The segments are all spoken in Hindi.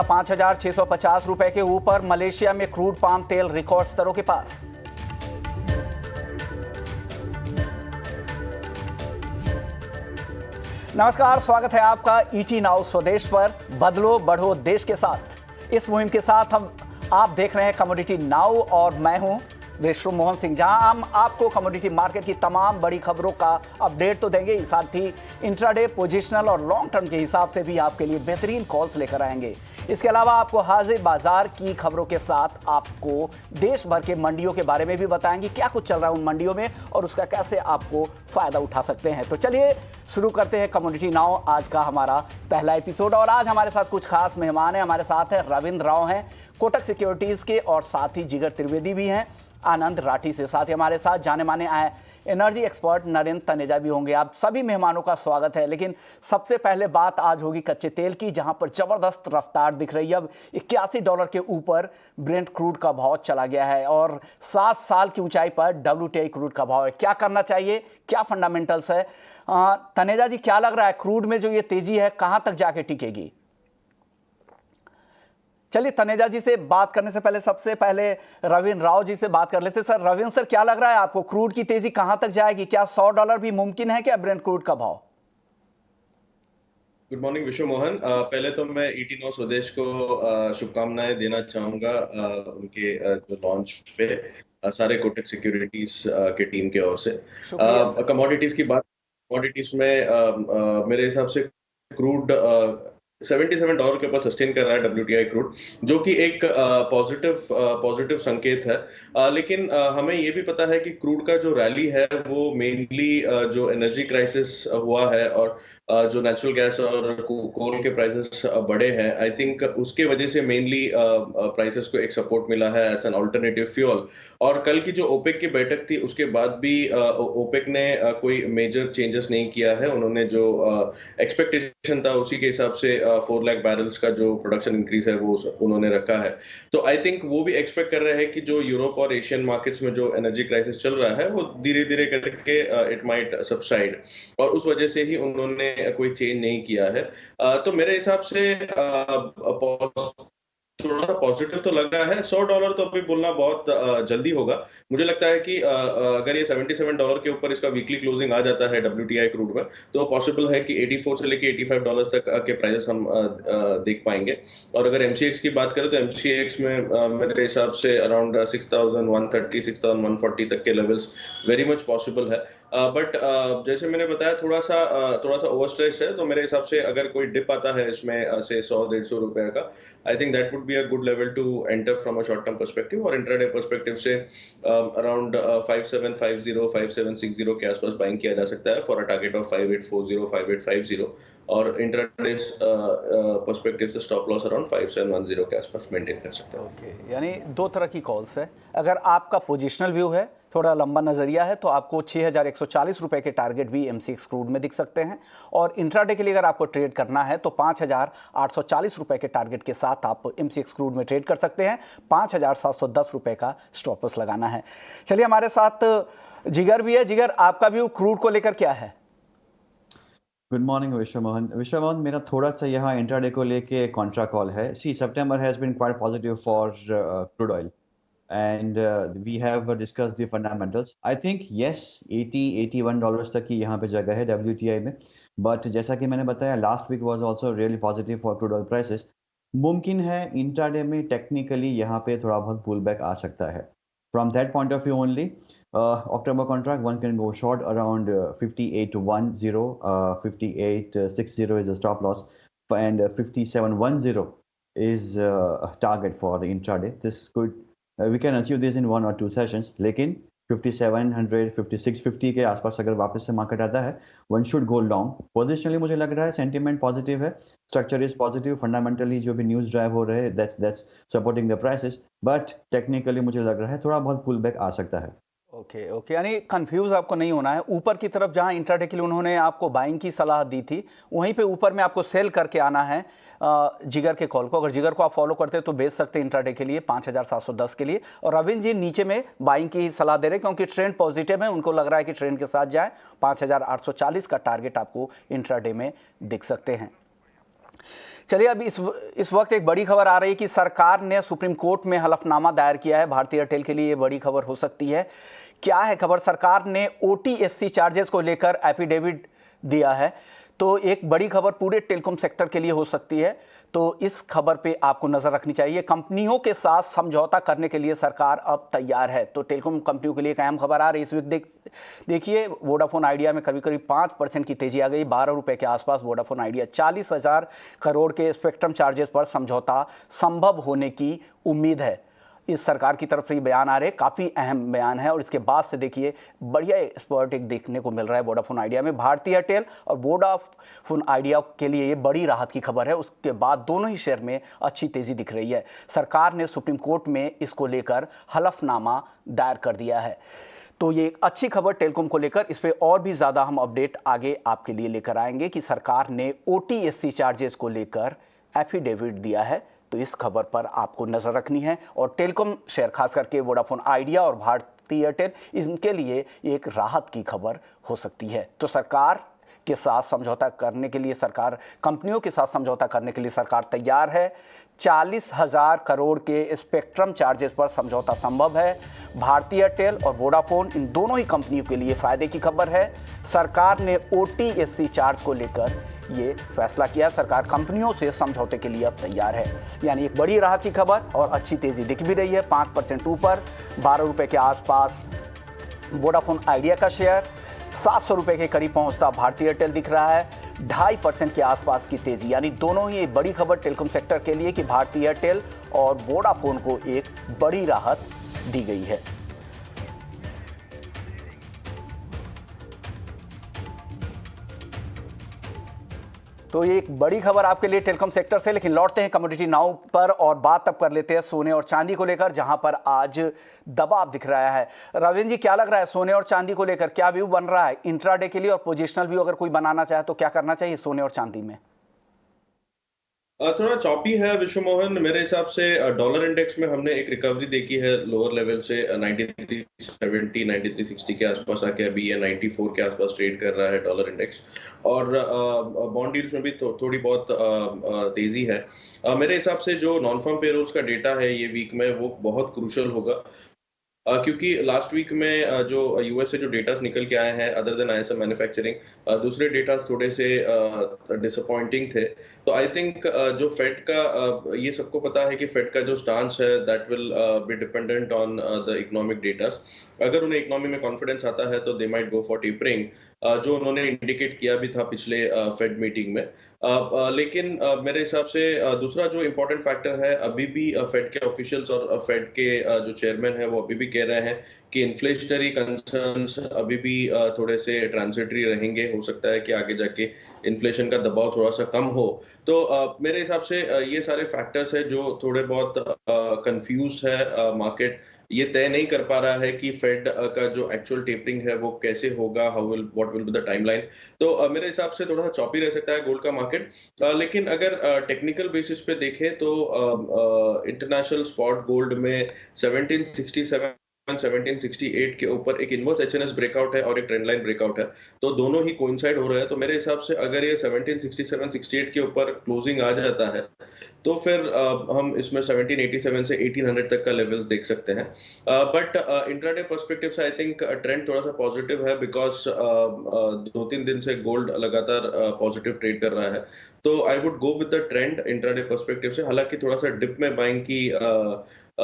₹5,650 के ऊपर। मलेशिया में क्रूड पाम तेल रिकॉर्ड स्तरों के पास। नमस्कार, स्वागत है आपका ईटी नाउ स्वदेश पर। बदलो बढ़ो देश के साथ, इस मुहिम के साथ आप देख रहे हैं कमोडिटी नाउ और मैं हूं विश्व मोहन सिंह, जहां हम आपको कमोडिटी मार्केट की तमाम बड़ी खबरों का अपडेट तो देंगे ही, साथ ही इंट्राडे, पोजिशनल और लॉन्ग टर्म के हिसाब से भी आपके लिए बेहतरीन कॉल्स लेकर आएंगे। इसके अलावा आपको हाजिर बाजार की खबरों के साथ आपको देश भर के मंडियों के बारे में भी बताएंगे, क्या कुछ चल रहा है उन मंडियों में और उसका कैसे आपको फायदा उठा सकते हैं। तो चलिए शुरू करते हैं कमोडिटी नाउ, आज का हमारा पहला एपिसोड। और आज हमारे साथ कुछ खास मेहमान हैं। हमारे साथ है रविंद्र राव हैं कोटक सिक्योरिटीज के, और साथ ही जिगर त्रिवेदी भी हैं आनंद राठी से। साथ ही हमारे साथ जाने माने एनर्जी एक्सपर्ट नरेंद्र तनेजा भी होंगे। आप सभी मेहमानों का स्वागत है। लेकिन सबसे पहले बात आज होगी कच्चे तेल की, जहां पर जबरदस्त रफ्तार दिख रही है। अब $81 के ऊपर ब्रेंट क्रूड का भाव चला गया है और 7 साल की ऊंचाई पर WTI क्रूड का भाव है। क्या करना चाहिए, क्या फंडामेंटल्स है? तनेजा जी, क्या लग रहा है क्रूड में जो ये तेजी है कहां तक जाके टिकेगी? चलिए तनेजा जी से बात करने से पहले सबसे पहले रविंद्र राव जी से बात कर लेते हैं। सर, रविंद्र सर, क्या लग रहा है आपको, क्रूड की तेजी कहां तक जाएगी? क्या $100 भी मुमकिन है क्या ब्रेंट क्रूड का भाव? गुड मॉर्निंग विश्व मोहन। पहले तो मैं ईटी नो स्वदेश को शुभकामनाएं देना चाहूंगा उनके जो लॉन्च पे सारे कोटक सिक्योरिटीज के टीम के ओर से। शुक्रिया सर। कमोडिटीज की बात, कमोडिटीज में मेरे हिसाब से क्रूड $77 के ऊपर सस्टेन कर रहा है WTI क्रूड, जो कि एक पॉजिटिव संकेत है। लेकिन हमें ये भी पता है कि क्रूड का जो रैली है वो मेनली जो एनर्जी क्राइसिस हुआ है और जो नेचुरल गैस और कोल के प्राइसेस बढ़े हैं, आई थिंक उसके वजह से मेनली प्राइसेस को एक सपोर्ट मिला है एज एन अल्टरनेटिव फ्यूल। और कल की जो ओपेक की बैठक थी उसके बाद भी ओपेक ने कोई मेजर चेंजेस नहीं किया है। उन्होंने जो एक्सपेक्टेशन था उसी के हिसाब से 4 लाख बैरल्स का जो प्रोडक्शन इंक्रीज है वो उन्होंने रखा है। तो आई थिंक वो भी एक्सपेक्ट कर रहे हैं कि जो यूरोप और एशियन मार्केट्स में जो एनर्जी क्राइसिस चल रहा है वो धीरे धीरे करके इट माइट सबसाइड, और उस वजह से ही उन्होंने कोई चेंज नहीं किया है। तो मेरे हिसाब से थोड़ा सा पॉजिटिव तो लग रहा है। $100 तो अभी बोलना बहुत जल्दी होगा। मुझे लगता है कि अगर ये $77 के ऊपर इसका वीकली क्लोजिंग आ जाता है WTI क्रूड में, तो पॉसिबल है कि 84 से लेके $85 तक के प्राइसेस हम देख पाएंगे। और अगर MCX की बात करें तो MCX में मेरे हिसाब से अराउंड 6130 6140 तक के लेवल्स वेरी मच पॉसिबल है। बट जैसे मैंने बताया थोड़ा सा ओवरस्ट्रेच है, तो मेरे हिसाब से अगर कोई डिप आता है इसमें से 100-150 रुपए का, I think that would be a good level to enter from a short term perspective. और इंट्राडे पर्सपेक्टिव से अराउंड 5750 5760 के आसपास बाइंग किया जा सकता है फॉर अ टारगेट ऑफ 5840 5850। और इंट्राडे पर्सपेक्टिव से स्टॉप लॉस अराउंड 5710 के आसपास मेंटेन कर सकते हैं। ओके, यानी दो तरह की कॉल्स है। अगर आपका पोजिशनल व्यू है, थोड़ा लंबा नजरिया है, तो आपको $6140 के टारगेट भी MCX क्रूड में दिख सकते हैं। और इंट्राडे के लिए अगर आपको ट्रेड करना है तो $5840 के टारगेट के साथ आप MCX क्रूड में ट्रेड कर सकते हैं। $5710 का स्टॉप लॉस लगाना है। चलिए, हमारे साथ जिगर भी है। जिगर, आपका व्यू क्रूड को लेकर क्या है? गुड मॉर्निंग विश्व मोहन, मेरा थोड़ा सा यहाँ इंट्राडे को लेके कॉन्ट्रा कॉल है। See, September has been quite positive for crude oil and we have discussed the fundamentals. I think yes, $80-81 तक की यहाँ पे जगह है WTI में, but जैसा कि मैंने बताया last week was also really positive for crude oil prices. मुमकिन है इंट्राडे में टेक्निकली यहाँ पे थोड़ा बहुत पुल बैक आ सकता है। From that point of view only, October contract one can go short around 5810, 5860 is a stop loss, and 5710 is a target for the intraday. This could we can achieve this in 1 or 2 sessions, लेकिन 5700 5650 के आसपास अगर वापस से मार्केट आता है, one should go long. Positionally मुझे लग रहा है सेंटीमेंट पॉजिटिव है, स्ट्रक्चर इज पॉजिटिव, फंडामेंटली जो भी न्यूज ड्राइव हो रहे हैं that's supporting the prices, but technically मुझे लग रहा है थोड़ा बहुत पुल बैक आ सकता है। ओके, यानी कंफ्यूज आपको नहीं होना है। ऊपर की तरफ जहां इंट्राडे के लिए उन्होंने आपको बाइंग की सलाह दी थी, वहीं पे ऊपर में आपको सेल करके आना है जिगर के कॉल को। अगर जिगर को आप फॉलो करते हैं तो बेच सकते हैं इंट्राडे के लिए 5710 के लिए। और रविंद्र जी नीचे में बाइंग की सलाह दे रहे हैं क्योंकि ट्रेंड पॉजिटिव है, उनको लग रहा है कि ट्रेंड के साथ जाए। 5840 का टारगेट आपको इंट्राडे में दिख सकते हैं। चलिए, अब इस वक्त एक बड़ी खबर आ रही है कि सरकार ने सुप्रीम कोर्ट में हलफनामा दायर किया है भारतीय एयरटेल के लिए। ये बड़ी खबर हो सकती है। क्या है खबर? सरकार ने OTSC चार्जेस को लेकर एफिडेविट दिया है। तो एक बड़ी खबर पूरे टेलीकॉम सेक्टर के लिए हो सकती है। तो इस खबर पे आपको नजर रखनी चाहिए। कंपनियों के साथ समझौता करने के लिए सरकार अब तैयार है। तो टेलीकॉम कंपनियों के लिए एक अहम खबर आ रही है इस वीक। देखिए, वोडाफोन आइडिया में करीब करीब 5% की तेजी आ गई। 12 रुपए के आसपास वोडाफोन आइडिया। 40,000 करोड़ के स्पेक्ट्रम चार्जेस पर समझौता संभव होने की उम्मीद है। इस सरकार की तरफ से ये बयान आ रहे हैं, काफ़ी अहम बयान है। और इसके बाद से देखिए बढ़िया स्पॉट एक देखने को मिल रहा है वोडाफोन आइडिया में। भारतीय एयरटेल और वोडाफोन आइडिया के लिए ये बड़ी राहत की खबर है। उसके बाद दोनों ही शेयर में अच्छी तेज़ी दिख रही है। सरकार ने सुप्रीम कोर्ट में इसको लेकर हलफनामा दायर कर दिया है। तो ये एक अच्छी खबर टेलीकॉम को लेकर। इस पर और भी ज़्यादा हम अपडेट आगे आपके लिए लेकर आएंगे कि सरकार ने OTSC चार्जेस को लेकर एफिडेविट दिया है। तो इस खबर पर आपको नजर रखनी है। और टेलीकॉम शेयर खास करके वोडाफोन आइडिया और भारतीय एयरटेल, इनके लिए एक राहत की खबर हो सकती है। तो सरकार के साथ समझौता करने के लिए कंपनियों के साथ समझौता करने के लिए सरकार तैयार है। 40,000 करोड़ के स्पेक्ट्रम चार्जेस पर समझौता संभव है। भारतीय एयरटेल और वोडाफोन, इन दोनों ही कंपनियों के लिए फायदे की खबर है। सरकार ने OTSC चार्ज को लेकर ये फैसला किया। सरकार कंपनियों से समझौते के लिए अब तैयार है। यानी एक बड़ी राहत की खबर और अच्छी तेजी दिख भी रही है। 5% ऊपर, 12 रुपए के आसपास वोडाफोन आइडिया का शेयर, 700 रुपए के करीब पहुंचता भारतीय एयरटेल दिख रहा है। 2.5% के आसपास की तेजी। यानी दोनों ही बड़ी खबर टेलीकॉम सेक्टर के लिए कि भारतीय एयरटेल और वोडाफोन को एक बड़ी राहत दी गई है। तो ये एक बड़ी खबर आपके लिए टेलीकॉम सेक्टर से। लेकिन लौटते हैं कमोडिटी नाउ पर और बात अब कर लेते हैं सोने और चांदी को लेकर, जहां पर आज दबाव दिख रहा है। रविंद्र जी, क्या लग रहा है सोने और चांदी को लेकर? क्या व्यू बन रहा है इंट्राडे के लिए? और पोजिशनल व्यू अगर कोई बनाना चाहे तो क्या करना चाहिए सोने और चांदी में? थोड़ा चॉपी है विश्व मोहन। मेरे हिसाब से डॉलर इंडेक्स में हमने एक रिकवरी देखी है लोअर लेवल से 9370 9360 के आसपास आके अभी ये 94 के आसपास ट्रेड कर रहा है डॉलर इंडेक्स। और बॉन्ड डील्स में भी थोड़ी बहुत तेजी है। मेरे हिसाब से जो नॉन फार्म पेरोल्स का डेटा है ये वीक में, वो बहुत क्रूशल होगा। क्योंकि लास्ट वीक में जो यूएस से जो डेटास निकल के आए हैं अदर देन ISM मैन्युफैक्चरिंग, दूसरे डेटास थोड़े से डिसअपॉइंटिंग थे। तो आई थिंक जो फेड का ये सबको पता है कि फेड का जो स्टांस है that will be dependent on the economic datas. अगर उन्हें इकोनॉमी में कॉन्फिडेंस आता है तो they might go for tapering, जो उन्होंने इंडिकेट किया भी था पिछले फेड मीटिंग में। लेकिन मेरे हिसाब से दूसरा जो इम्पोर्टेंट फैक्टर है, अभी भी फेड के ऑफिशियल्स और फेड के जो चेयरमैन है वो अभी भी कह रहे हैं कि इन्फ्लेशनरी कंसर्न्स अभी भी थोड़े से ट्रांजिटरी रहेंगे। हो सकता है कि आगे जाके इन्फ्लेशन का दबाव थोड़ा सा कम हो। तो मेरे हिसाब से ये सारे फैक्टर्स है जो थोड़े बहुत कंफ्यूज है मार्केट। ये तय नहीं कर पा रहा है कि फेड का जो एक्चुअल टेपरिंग है वो कैसे होगा, what will be the timeline. तो मेरे हिसाब से थोड़ा सा चॉपी रह सकता है गोल्ड का मार्केट। लेकिन अगर टेक्निकल बेसिस पे देखें तो इंटरनेशनल स्पॉट गोल्ड में 1767 1768 के ऊपर एक इनवर्स एचएनएस ब्रेकआउट है और एक ट्रेंड लाइन ब्रेकआउट है। तो दोनों ही कोइंसाइड हो रहे हैं। तो मेरे हिसाब से अगर ये 1767-68 के ऊपर क्लोजिंग आ जाता है तो फिर हम इसमें 1787 से 1800 तक का लेवल्स देख सकते हैं। बट इंट्राडे पर्सपेक्टिव से आई थिंक ट्रेंड थोड़ा सा पॉजिटिव है, बिकॉज 2-3 दिन से गोल्ड लगातार पॉजिटिव ट्रेड कर रहा है। तो I would go with the trend intraday perspective से। हालांकि थोड़ा सा डिप में बाइंग की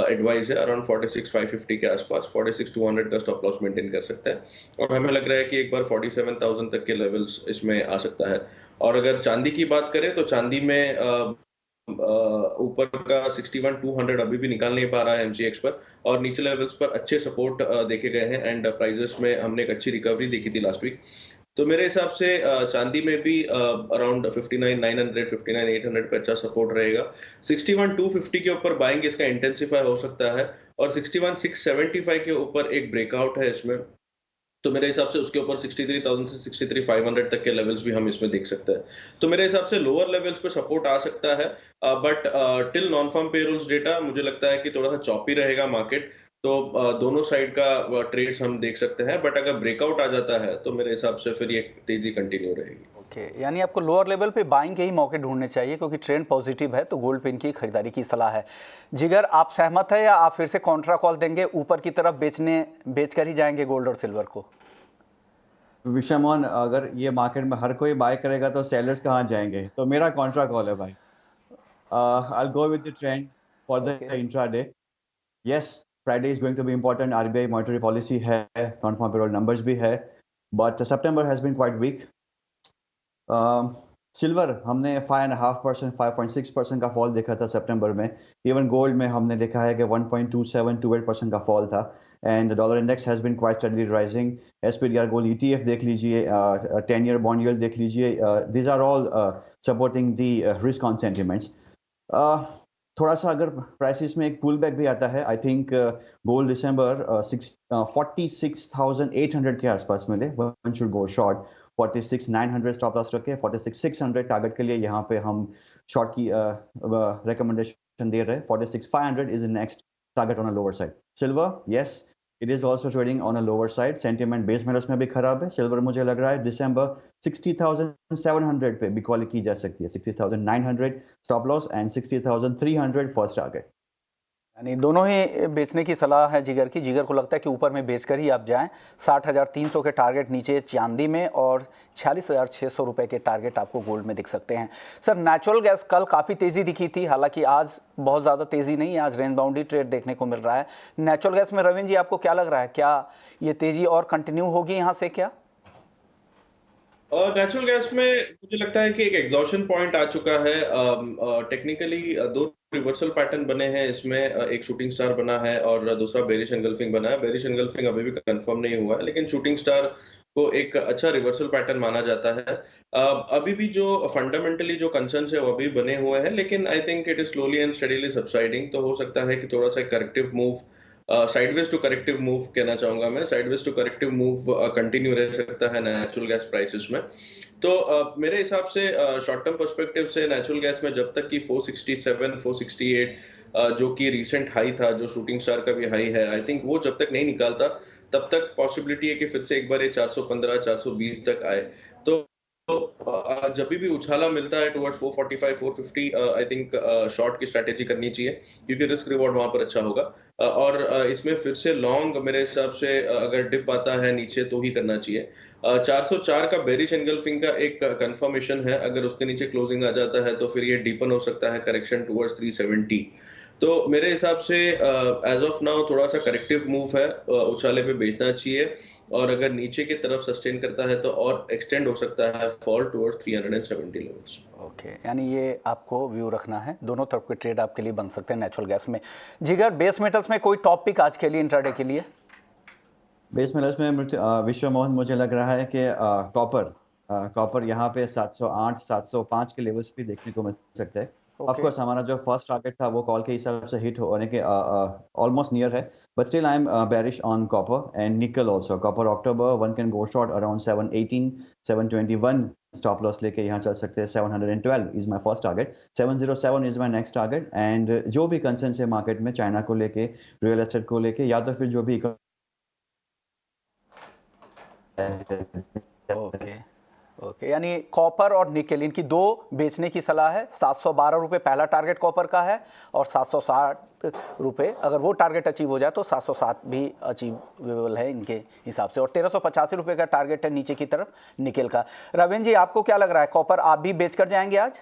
एडवाइस है अराउंड 46,550 के आसपास। 46,200 का स्टॉप लॉस मेंटेन कर सकते हैं और हमें लग रहा है कि एक बार 47,000 तक के लेवल्स इसमें आ सकता है। और अगर चांदी की बात करें तो चांदी में ऊपर का 61,200 अभी भी निकाल नहीं पा रहा है MCX पर, और नीचे लेवल्स पर अच्छे सपोर्ट देखे गए हैं एंड प्राइजेस में हमने एक अच्छी रिकवरी देखी थी लास्ट वीक। तो मेरे हिसाब से चांदी में भी अराउंड 59,900 59,800 पे अच्छा सपोर्ट रहेगा। 61,250 के ऊपर बाइंग इसका इंटेंसिफाई हो सकता है और 61,675 के ऊपर एक ब्रेकआउट है इसमें। तो मेरे हिसाब से उसके ऊपर 63,000 से 63,500 तक के लेवल्स भी हम इसमें देख सकते हैं। तो मेरे हिसाब से लोअर लेवल्स पे सपोर्ट आ सकता है। But till non farm payrolls data मुझे लगता है कि थोड़ा सा चॉपी रहेगा मार्केट। तो दोनों साइड का ट्रेड्स हम देख सकते हैं। बट अगर ब्रेकआउट आ जाता है तो मेरे हिसाब से फिर ये तेजी कंटिन्यू रहेगी। ओके, यानी आपको लोअर लेवल पे बाइंग के ही मौके ढूंढने चाहिए क्योंकि ट्रेंड पॉजिटिव है, तो गोल्ड पे इनकी खरीदारी की सलाह है। जिगर, आप सहमत है या आप फिर से कॉन्ट्रा कॉल देंगे, ऊपर की तरफ बेचकर ही जाएंगे गोल्ड और सिल्वर को? विषय मोहन, अगर ये मार्केट में हर कोई बाय करेगा तो सेलर्स कहाँ जाएंगे? तो मेरा कॉन्ट्रा कॉल है भाई। I'll go with the trend for the okay, intraday. Yes, Friday is going to be important. RBI monetary policy है, non-farm payroll numbers भी है, but September has been quite weak. Silver हमने 5.5%, 5.6% का फॉल देखा था सितंबर में। इवन गोल्ड में हमने देखा है कि 1.27-28% का फॉल था। And dollar index has been quite steadily rising. SPDR gold ETF देख लीजिए, 10-year बॉन्ड यील्ड देख लीजिए, these are all supporting the risk on sentiments. थोड़ा सा अगर प्राइसेस में एक पुल बैक भी आता है, आई थिंक गोल्ड दिसंबर 46,800 के आसपास मिले, one should go short. 46,900 stop loss रखे, 46,600 टारगेट के लिए यहाँ पे हम शॉर्ट की रिकमेंडेशन दे रहे हैं। 46,500 is the next target on a lower side. Silver, yes, it is also trading on a lower side. Sentiment base metals में भी खराब है। सिल्वर मुझे लग रहा है दिसंबर 60,700 पे बिकॉल की जा सकती है। 60,900 stop loss and 60,300 first target. यानी दोनों ही बेचने की सलाह है जिगर की। जिगर को लगता है कि ऊपर में बेचकर ही आप जाएं। 60,300 के टारगेट नीचे चांदी में और 46,600 रुपये के टारगेट आपको गोल्ड में दिख सकते हैं। सर, नेचुरल गैस कल काफ़ी तेज़ी दिखी थी, हालांकि आज बहुत ज़्यादा तेज़ी नहीं, आज रेंज बाउंड ही ट्रेड देखने को मिल रहा है। नेचुरल गैस में रविंद्र जी, आपको क्या लग रहा है, क्या ये तेज़ी और कंटिन्यू होगी यहाँ से क्या? नेचुरल गैस में मुझे लगता है कि एक एग्जॉशन पॉइंट आ चुका है। टेक्निकली दो रिवर्सल पैटर्न बने हैं इसमें। एक शूटिंग स्टार बना है और दूसरा बेरिश एंगल्फिंग बना है। बेरिश एंगल्फिंग अभी भी कंफर्म नहीं हुआ है, लेकिन शूटिंग स्टार को एक अच्छा रिवर्सल पैटर्न माना जाता है। अभी भी जो फंडामेंटली जो कंसर्न्स है वो अभी बने हुए हैं, लेकिन I think it is slowly and steadily subsiding. तो हो सकता है कि थोड़ा सा corrective move, sideways to corrective move कहना चाहूंगा मैं, sideways to corrective move continue रह सकता है नेचुरल गैस प्राइसेस में। तो मेरे हिसाब से शॉर्ट टर्म पर्सपेक्टिव से नेचुरल गैस में जब तक कि 467, 468 जो कि रीसेंट हाई था, जो शूटिंग स्टार का भी हाई है, आई थिंक वो जब तक नहीं निकालता तब तक पॉसिबिलिटी है कि फिर से एक बार ये 415, 420 तक आए। तो जब भी उछाला मिलता है टुवर्ड्स 445, 450, आई थिंक शॉर्ट की स्ट्रैटेजी करनी चाहिए क्योंकि रिस्क रिवॉर्ड वहां पर अच्छा होगा। और इसमें फिर से लॉन्ग मेरे हिसाब से अगर डिप आता है नीचे तो ही करना चाहिए। 404 का बेरिश एंगल्फिंग का एक कंफर्मेशन है, अगर उसके नीचे क्लोजिंग आ जाता है तो फिर ये डीपन हो सकता है करेक्शन टुवर्ड्स 370। तो मेरे हिसाब से एज ऑफ नाउ थोड़ा सा करेक्टिव मूव है, उछाले पे बेचना चाहिए। और अगर नीचे की तरफ सस्टेन करता है तो और एक्सटेंड हो सकता है फॉल टुवर्ड्स 370 लेवल्स। ओके, यानी ये आपको व्यू रखना है, दोनों तरफ के ट्रेड आपके लिए बन सकते हैं नेचुरल गैस में। जिगर, बेस मेटल्स में कोई टॉप पिक आज के लिए इंट्राडे के लिए? बेस मेटल्स में विश्व मोहन मुझे लग रहा है कि कॉपर यहाँ पे 708, 705 के लेवल्स भी देखने को मिल सकते हैं। ऑफ कोर्स हमारा जो फर्स्ट टारगेट था वो कॉल के हिसाब से हिट होने के ऑलमोस्ट नियर है, but still I am bearish on copper and निकल also. Copper October one can go short around 718, 721 stop loss लेके यहाँ चल सकते हैं। 712 is my first target, 707 is my next target. And जो भी कंसर्न है मार्केट में चाइना को लेके, रियल एस्टेट को लेके, या तो फिर जो भी ओके ओके, यानी कॉपर और निकेल इनकी दो बेचने की सलाह है। 712 रुपये पहला टारगेट कॉपर का है और 760 रुपये, अगर वो टारगेट अचीव हो जाए तो 707 भी अचीवेबल है इनके हिसाब से। और 1385 रुपये का टारगेट है नीचे की तरफ निकेल का। रविंद्र जी, आपको क्या लग रहा है, कॉपर आप भी बेच कर जाएंगे आज?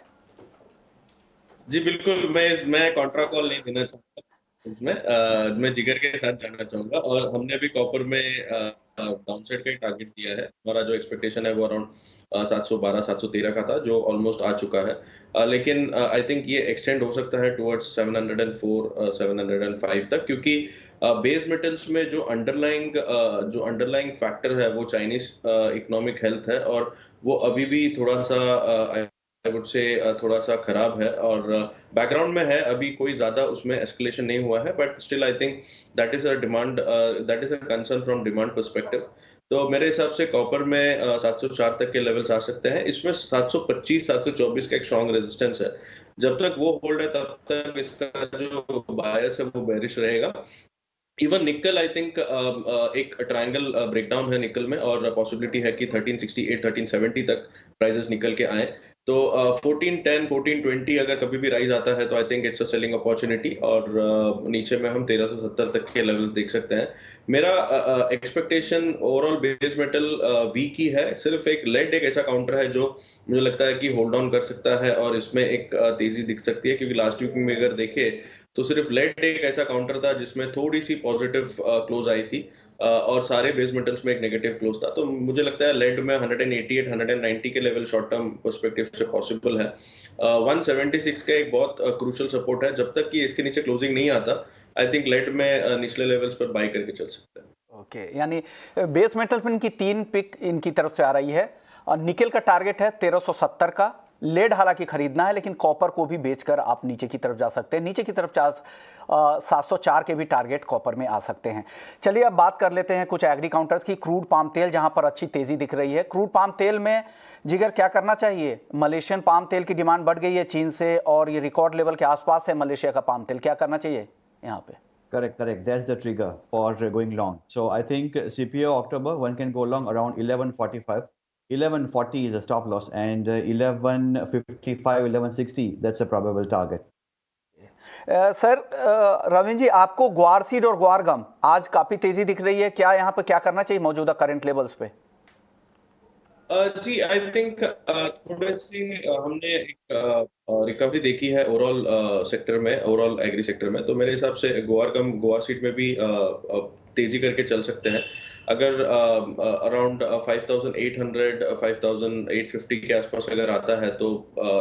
जी बिल्कुल, मैं कॉन्ट्रा कॉल नहीं देना चाहता इसमें। मैं जिगर के साथ जाना चाहूंगा और हमने भी कॉपर में डाउनसाइड का ही टारगेट दिया है। हमारा जो एक्सपेक्टेशन है वो अराउंड 712, 713 का था, जो ऑलमोस्ट आ चुका है। लेकिन आई थिंक ये एक्सटेंड हो सकता है टुवर्ड्स 704, 705 तक, क्योंकि बेस मेटल्स में जो अंडरलाइंग फैक्टर है वो चाइनीज इकोनॉमिक हेल्थ है, और वो अभी भी थोड़ा सा आई वुड से थोड़ा सा खराब है और बैकग्राउंड में है। अभी कोई ज्यादा उसमें एस्केलेशन नहीं हुआ है, but still I think that is a concern from demand perspective. तो मेरे हिसाब से कॉपर में 704 तक के लेवल्स आ सकते हैं। इसमें 725, 724 का एक स्ट्रॉन्ग रेजिस्टेंस है। जब तक वो होल्ड है तब तक इसका जो बायस है वो बेरिश रहेगा। इवन निकल आई थिंक एक ट्रायंगल ब्रेकडाउन है निकल में, और पॉसिबिलिटी है कि 1368 1370 तक प्राइसेस निकल के आए। तो 1410 1420 अगर कभी भी राइज आता है तो I think it's a selling opportunity, और नीचे में हम 1370 तक के लेवल्स देख सकते हैं। मेरा expectation overall base metal weak ही है। सिर्फ एक लेड एक ऐसा काउंटर है जो मुझे लगता है कि होल्ड ऑन कर सकता है और इसमें एक तेजी दिख सकती है, क्योंकि लास्ट वीक में अगर देखे तो सिर्फ लेड एक ऐसा काउंटर था जिसमें थोड़ी सी पॉजिटिव क्लोज आई थी, और सारे बेस मेटल्स में एक नेगेटिव क्लोज था। तो मुझे लगता है लेड में 188 190 के लेवल शॉर्ट टर्म पर्सपेक्टिव से पॉसिबल है। 176 का एक बहुत क्रूशियल सपोर्ट है। जब तक कि इसके नीचे क्लोजिंग नहीं आता, आई थिंक लेड में निचले लेवल्स पर बाय करके चल सकते हैं। ओके, यानी बेस मेटल्स में इनकी 3 पिक इनकी तरफ से आ रही है, और निकल का टारगेट है 1370 का। लेड हालांकि खरीदना है, लेकिन कॉपर को भी बेचकर आप नीचे की तरफ जा सकते हैं। नीचे की तरफ 704 के भी टारगेट कॉपर में आ सकते हैं। चलिए अब बात कर लेते हैं कुछ एग्री काउंटर्स की। क्रूड पाम तेल जहां पर अच्छी तेजी दिख रही है। क्रूड पाम तेल में जिगर क्या करना चाहिए? मलेशियन पाम तेल की डिमांड बढ़ गई है चीन से, और ये रिकॉर्ड लेवल के आसपास है मलेशिया का पाम तेल। क्या करना चाहिए यहाँ पे? Correct. That's the trigger for going long. So I think CPO October, one can go long around 1145. 1140 is a stop loss, and 1155, 1160, that's a probable target. Sir Ravindra ji, आपको ग्वार सीड और ग्वार गम आज काफी तेजी दिख रही है। क्या यहाँ पे क्या करना चाहिए मौजूदा करंट लेवल्स पे? जी आई थिंक थोड़े से हमने एक रिकवरी देखी है ओवरऑल सेक्टर में, ओवरऑल एग्री सेक्टर में। तो मेरे हिसाब से गोवा सीट में भी तेजी करके चल सकते हैं। अगर अराउंड 5800 5850 के आसपास अगर आता है तो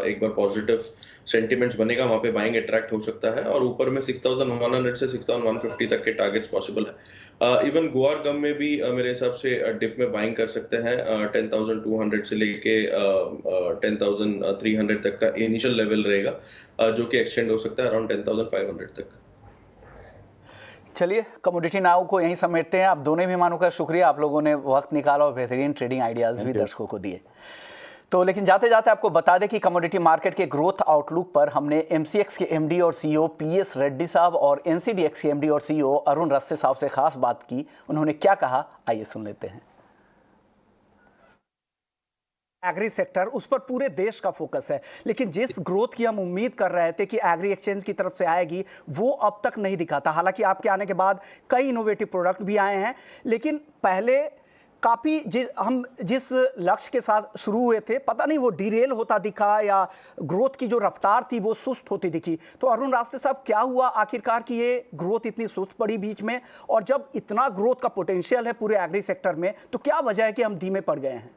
एक बार पॉजिटिव सेंटिमेंट्स बनेगा, वहां पे बाइंग अट्रैक्ट हो सकता है, और ऊपर में 6100 से 6150 तक के टारगेट्स पॉसिबल है। इवन गोवा गम में भी मेरे हिसाब से डिप में बाइंग कर सकते हैं। 10,200 से लेके 10,300 तक का इनिशियल लेवल रहेगा, जो कि एक्सटेंड हो सकता है अराउंड 10,500 तक। चलिए कमोडिटी नाउ को यहीं समेटते हैं। आप दोनों मेहमानों का शुक्रिया, आप लोगों ने वक्त निकाला और बेहतरीन ट्रेडिंग आइडियाज़ भी दर्शकों को दिए। तो लेकिन जाते जाते आपको बता दें कि कमोडिटी मार्केट के ग्रोथ आउटलुक पर हमने एमसीएक्स के एमडी और सीईओ पीएस रेड्डी साहब और एनसीडीएक्स के एमडी और सीईओ अरुण रस्ते साहब से खास बात की। उन्होंने क्या कहा, आइए सुन लेते हैं। एग्री सेक्टर, उस पर पूरे देश का फोकस है, लेकिन जिस ग्रोथ की हम उम्मीद कर रहे थे कि एग्री एक्सचेंज की तरफ से आएगी, वो अब तक नहीं दिखाता। हालांकि आपके आने के बाद कई इनोवेटिव प्रोडक्ट भी आए हैं, लेकिन पहले काफ़ी हम जिस लक्ष्य के साथ शुरू हुए थे, पता नहीं वो डिरेल होता दिखा या ग्रोथ की जो रफ्तार थी वो सुस्त होती दिखी। तो अरुण रास्ते साहब, क्या हुआ आखिरकार कि ये ग्रोथ इतनी सुस्त पड़ी बीच में? और जब इतना ग्रोथ का पोटेंशियल है पूरे एग्री सेक्टर में, तो क्या वजह है कि हम धीमे पड़ गए हैं?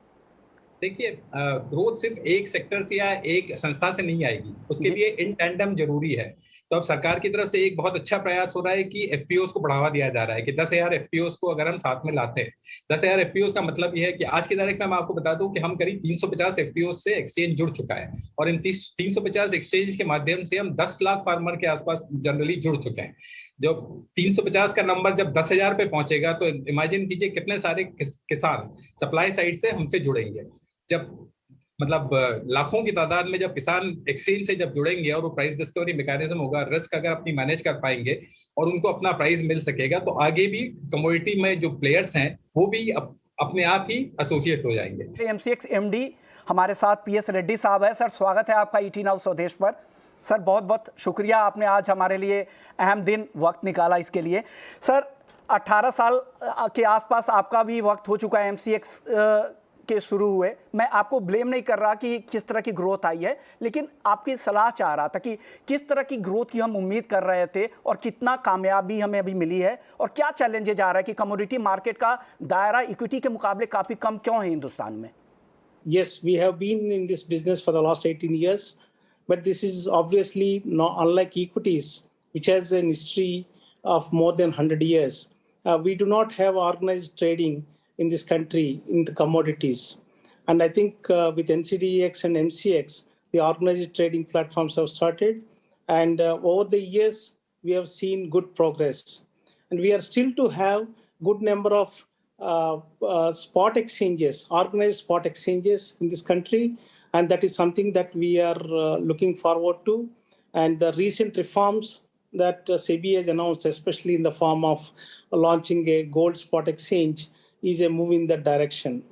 देखिए, ग्रोथ सिर्फ एक सेक्टर से या एक संस्था से नहीं आएगी, उसके लिए इन टैंडम जरूरी है। तो अब सरकार की तरफ से एक बहुत अच्छा प्रयास हो रहा है कि एफपीओस को बढ़ावा दिया जा रहा है कि 10,000 एफपीओस को अगर हम साथ में लाते हैं, 10,000 एफपीओस का मतलब यह है कि आज की तारीख में मैं आपको बता दूं कि हम करीब 350 एफपीओस से एक्सचेंज जुड़ चुका है, और इन 350 एक्सचेंज के माध्यम से हम 10 लाख फार्मर के आसपास जनरली जुड़ चुके हैं। जब 350 का नंबर जब 10,000 पे पहुंचेगा तो इमेजिन कीजिए कितने सारे किसान सप्लाई साइड से हमसे जुड़ेंगे। जब मतलब लाखों की तादाद में जब किसान एक्सचेंज से जब जुड़ेंगे और वो प्राइस डिस्कवरी मैकेनिज्म होगा, रिस्क अगर अपनी मैनेज कर पाएंगे और उनको अपना प्राइस मिल सकेगा, तो आगे भी कमोडिटी में जो प्लेयर्स हैं वो भी अपने आप ही एसोसिएट हो जाएंगे। एमसीएक्स एमडी हमारे साथ पीएस रेड्डी साहब है। सर, स्वागत है आपका ईटी नाउ स्वदेश पर। सर, बहुत बहुत शुक्रिया, आपने आज हमारे लिए अहम दिन वक्त निकाला इसके लिए। सर, 18 साल के आसपास आपका भी वक्त हो चुका है एमसीएक्स के शुरू हुए। मैं आपको ब्लेम नहीं कर रहा कि किस तरह की ग्रोथ आई है, लेकिन आपकी सलाह चाह रहा था कि किस तरह की ग्रोथ की हम उम्मीद कर रहे थे और कितना कामयाबी हमें अभी मिली है, और क्या चैलेंजेस आ रहा है कि कमोडिटी मार्केट का दायरा इक्विटी के मुकाबले काफ़ी कम क्यों है हिंदुस्तान में? Yes, we have been in this business for the last 18 years, but this is obviously not unlike equities, which has an history of more than 100 years. We do not have organized trading in this country in the commodities. And I think with NCDEX and MCX, the organized trading platforms have started. And over the years, we have seen good progress. And we are still to have good number of spot exchanges, organized spot exchanges in this country. And that is something that we are looking forward to. And the recent reforms that SEBI has announced, especially in the form of launching a gold spot exchange, is a move in that direction.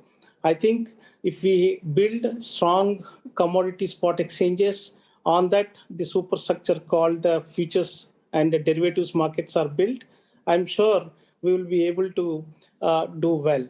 I think if we build strong commodity spot exchanges, on that the superstructure called the futures and the derivatives markets are built, I'm sure we will be able to do well.